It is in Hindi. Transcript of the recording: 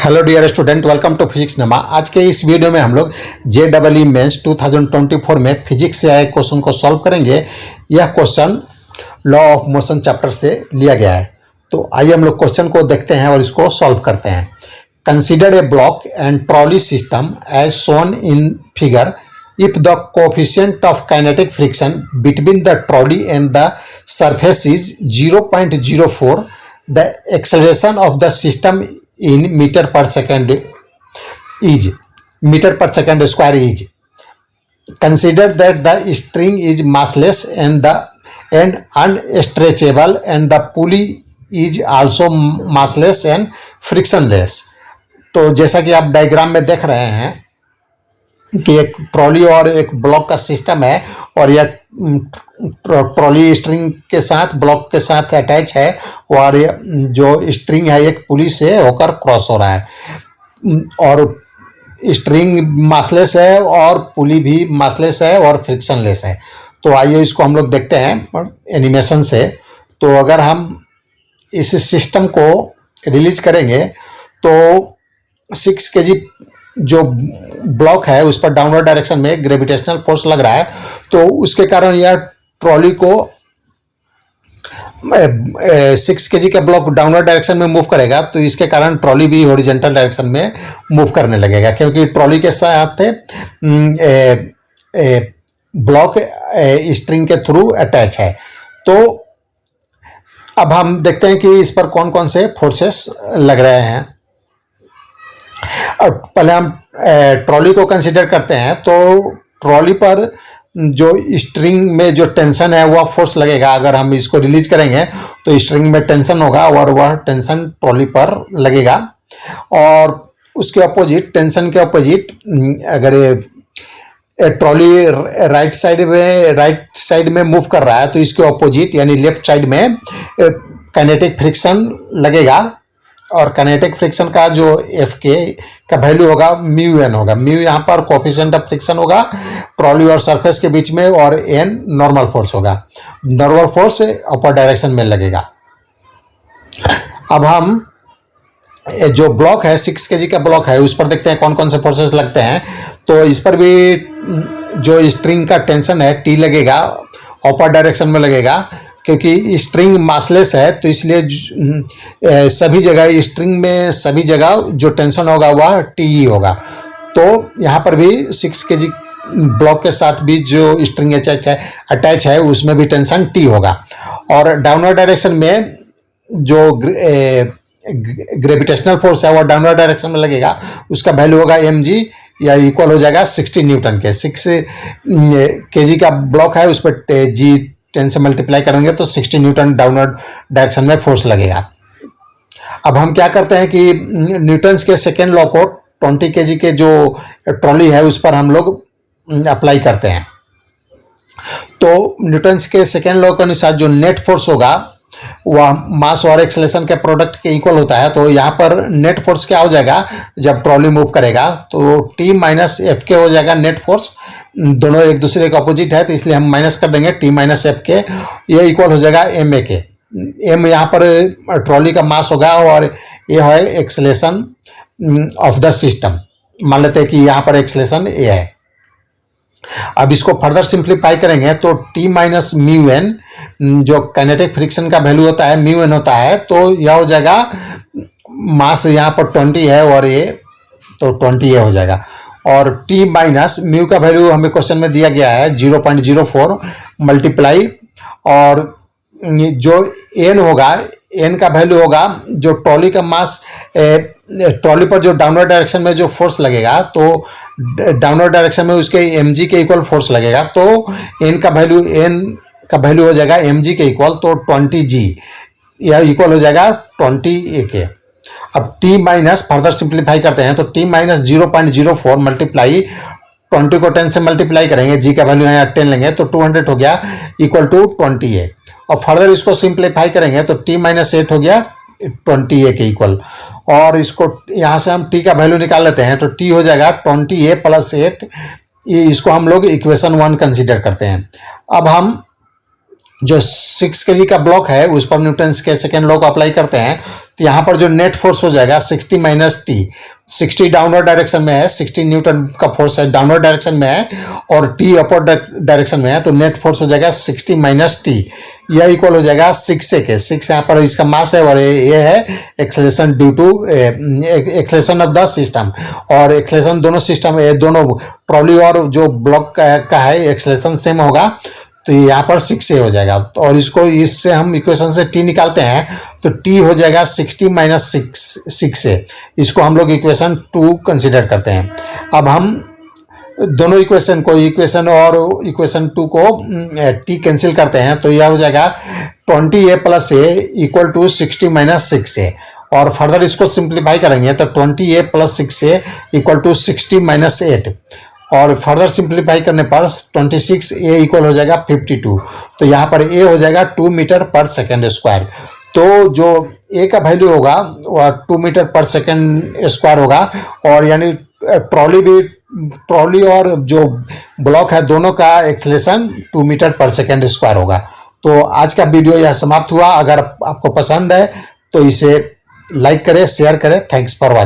Hello dear student, welcome to physics नमा। आज के इस वीडियो में हम लोग JEE मेंस 2024 में फिजिक्स से आए क्वेश्चन को सॉल्व करेंगे। यह question law of motion chapter से लिया गया है। तो आइए हम लोग क्वेश्चन को देखते हैं और इसको सॉल्व करते हैं। Consider a block and trolley system as shown in figure. If the coefficient of kinetic friction between the trolley and the surface is 0.04, the acceleration of the system in meter per second square is. Consider that the string is massless and unstretchable, and the pulley is also massless and frictionless. तो जैसा कि आप डायग्राम में देख रहे हैं कि एक ट्रॉली और एक ब्लॉक का सिस्टम है और यह ट्रॉली स्ट्रिंग के साथ ब्लॉक के साथ अटैच है और जो स्ट्रिंग है एक पुली से होकर क्रॉस हो रहा है और स्ट्रिंग मासलेस है और पुली भी मासलेस है और फ्रिक्शनलेस है। तो आइए इसको हम लोग देखते हैं एनिमेशन से। तो अगर हम इस सिस्टम को रिलीज करेंगे तो 6 kg जो ब्लॉक है उस पर डाउनवर्ड डायरेक्शन में ग्रेविटेशनल फोर्स लग रहा है, तो उसके कारण यह ट्रॉली को 6 kg का ब्लॉक डाउनवर्ड डायरेक्शन में मूव करेगा, तो इसके कारण ट्रॉली भी हॉरिजॉन्टल डायरेक्शन में मूव करने लगेगा क्योंकि ट्रॉली के साथ ब्लॉक स्ट्रिंग के थ्रू अटैच है। तो अब हम देखते हैं कि इस पर कौन कौन से फोर्सेस लग रहे हैं। और पहले हम ट्रॉली को कंसीडर करते हैं। तो ट्रॉली पर जो स्ट्रिंग में जो टेंशन है वह फोर्स लगेगा। अगर हम इसको रिलीज करेंगे तो स्ट्रिंग में टेंशन होगा और वह टेंशन ट्रॉली पर लगेगा। और उसके अपोजिट, टेंशन के अपोजिट, अगर ट्रॉली राइट साइड में मूव कर रहा है तो इसके अपोजिट यानी लेफ्ट साइड में काइनेटिक फ्रिक्शन लगेगा। और काइनेटिक फ्रिक्शन का जो एफ के का वैल्यू होगा म्यू एन होगा। म्यू यहाँ पर कोफिशिएंट ऑफ फ्रिक्शन होगा ट्रॉली और सरफेस के बीच में, और एन नॉर्मल फोर्स होगा। नॉर्मल फोर्स अपर डायरेक्शन में लगेगा। अब हम जो ब्लॉक है 6 kg का ब्लॉक है उस पर देखते हैं कौन कौन से फोर्सेस लगते हैं। तो इस पर भी जो स्ट्रिंग का टेंशन है टी लगेगा, अपर डायरेक्शन में लगेगा क्योंकि स्ट्रिंग मासलेस है, तो इसलिए सभी जगह स्ट्रिंग में सभी जगह जो टेंशन होगा वह टी होगा। तो यहाँ पर भी 6 kg ब्लॉक के साथ भी जो स्ट्रिंग अटैच है उसमें भी टेंशन टी होगा। और डाउनवर्ड डायरेक्शन में जो ग्रेविटेशनल फोर्स है वो डाउनवर्ड डायरेक्शन में लगेगा, उसका वैल्यू होगा mg या इक्वल हो जाएगा 60 न्यूटन के। 6 kg का ब्लॉक है उस पर जी 10 से मल्टीप्लाई करेंगे तो 60 न्यूटन डाउनवर्ड डायरेक्शन में फोर्स लगेगा। अब हम क्या करते हैं कि न्यूटन्स के सेकेंड लॉ को 20 kg के जो ट्रॉली है उस पर हम लोग अप्लाई करते हैं। तो न्यूटन्स के सेकेंड लॉ के अनुसार जो नेट फोर्स होगा वह मास और एक्सेलरेशन के प्रोडक्ट के इक्वल होता है। तो यहाँ पर नेट फोर्स क्या हो जाएगा जब ट्रॉली मूव करेगा, तो T माइनस एफ के हो जाएगा नेट फोर्स। दोनों एक दूसरे के अपोजिट है तो इसलिए हम माइनस कर देंगे T माइनस एफ के, ये इक्वल हो जाएगा एम ए के। एम यहाँ पर ट्रॉली का मास होगा और ये है एक्सेलरेशन ऑफ द सिस्टम। मान लेते हैं कि यहाँ पर एक्सेलरेशन ए है। अब इसको फर्दर सिंप्लीफाई करेंगे तो T माइनस म्यू एन जो काइनेटिक फ्रिक्शन का वैल्यू होता है म्यू एन होता है, तो यह हो जाएगा मास यहाँ पर 20 है और ये तो 20 ये हो जाएगा। और T माइनस म्यू का वैल्यू हमें क्वेश्चन में दिया गया है 0.04 मल्टीप्लाई, और जो एन होगा एन का वैल्यू होगा जो ट्रॉली का मास, ट्रॉली पर जो डाउनवर्ड डायरेक्शन में जो फोर्स लगेगा तो डाउनवर्ड डायरेक्शन में उसके mg के इक्वल फोर्स लगेगा, तो एन का वैल्यू हो जाएगा mg के इक्वल, तो 20g यह इक्वल हो जाएगा 20a के। अब t माइनस फर्दर सिंप्लीफाई करते हैं तो t माइनस 0.04 मल्टीप्लाई 20 को 10 से मल्टीप्लाई करेंगे, g का वैल्यू यहाँ 10 लेंगे तो 200 हो गया इक्वल टू 20a। और फर्दर इसको सिंप्लीफाई करेंगे तो t माइनस 8 हो गया 20a के इक्वल। और इसको यहाँ से हम t का वैल्यू निकाल लेते हैं तो t हो जाएगा 20a प्लस 8। ये इसको हम लोग इक्वेशन 1 कंसीडर करते हैं। अब हम जो 6 kg का ब्लॉक है उस पर न्यूटन्स के सेकेंड लॉ को अप्लाई करते हैं तो यहाँ पर जो नेट फोर्स हो जाएगा 60 माइनस टी, 60 डाउनवर्ड डायरेक्शन में है, 60 न्यूटन का फोर्स है डाउनवर्ड डायरेक्शन में है और टी अपवर्ड डायरेक्शन में है, तो नेट फोर्स हो जाएगा 60 माइनस टी, यह इक्वल हो जाएगा 6 के। 6 यहाँ पर इसका मास है और ये है acceleration due to acceleration of the system. और एक्सेलरेशन दोनों सिस्टम दोनों ट्रॉली और जो ब्लॉक का है एक्सेलरेशन सेम होगा, तो यहाँ पर 6 हो जाएगा। और इसको इससे हम इक्वेशन से टी निकालते हैं तो टी हो जाएगा 60 माइनस 6 से, इसको हम लोग इक्वेशन 2 कंसिडर करते हैं। अब हम दोनों इक्वेशन को, इक्वेशन और इक्वेशन 2 को टी कैंसिल करते हैं तो यह हो जाएगा 20a plus a equal to 60 minus 6a। और फर्दर इसको सिंप्लीफाई करेंगे तो 20a plus 6a equal to 60 minus 8, और फर्दर सिंप्लीफाई करने पर 26a इक्वल हो जाएगा 52। तो यहाँ पर a हो जाएगा 2 मीटर पर सेकेंड स्क्वायर। तो जो a का वैल्यू होगा वह 2 मीटर पर सेकेंड स्क्वायर होगा, और यानी ट्रॉली और जो ब्लॉक है दोनों का एक्सेलरेशन 2 मीटर पर सेकेंड स्क्वायर होगा। तो आज का वीडियो यह समाप्त हुआ। अगर आपको पसंद है तो इसे लाइक करें, शेयर करें। Thanks for watching.